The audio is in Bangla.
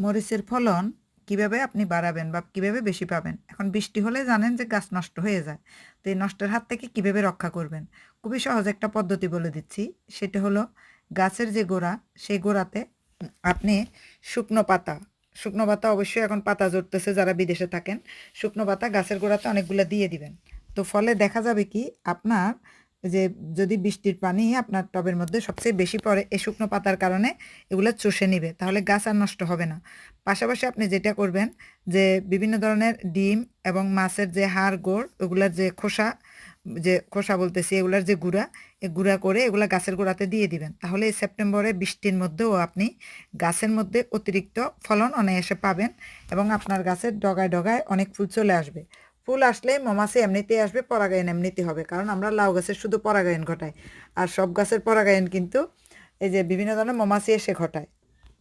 মরিচের ফলন কিভাবে আপনি বাড়াবেন বা কিভাবে বেশি পাবেন? এখন বৃষ্টি হলে জানেন যে গাছ নষ্ট হয়ে যায়। তো এই নষ্টের হাত থেকে কিভাবে রক্ষা করবেন? খুবই সহজ একটা পদ্ধতি বলে দিচ্ছি। সেটা হলো গাছের যে গোড়া, সেই গোড়াতে আপনি শুকনো পাতা, শুকনো পাতা অবশ্যই এখন পাতা জড়তেছে যারা বিদেশে থাকেন। শুকনো পাতা গাছের গোড়াতে অনেকগুলা দিয়ে দিবেন। তো ফলে দেখা যাবে কি আপনার যে যদি বৃষ্টির পানি আপনার টবের মধ্যে সবচেয়ে বেশি পড়ে এই শুকনো পাতার কারণে এগুলো চুষে নিবে। তাহলে গাছ আর নষ্ট হবে না। পাশাপাশি আপনি যেটা করবেন যে বিভিন্ন ধরনের ডিম এবং মাছের যে হাড় গোড় ওগুলার যে খোসা, যে খোসা বলতেছি এগুলার যে গুঁড়া, এই গুঁড়া করে এগুলা গাছের গোড়াতে দিয়ে দিবেন। তাহলে এই সেপ্টেম্বরে বৃষ্টির মধ্যেও আপনি গাছের মধ্যে অতিরিক্ত ফলন অনায়াসে পাবেন এবং আপনার গাছের ডগায় ডগায় অনেক ফুল চলে আসবে। ফুল আসলে মৌমাছি এমনিতেই আসবে, পরাগায়ন এমনিতেই হবে, কারণ আমরা লাউ গাছের শুধু পরাগায়ন ঘটাই, আর সব গাছের পরাগায়ন কিন্তু এই যে বিভিন্ন ধরনের মৌমাছি এসে ঘটায়।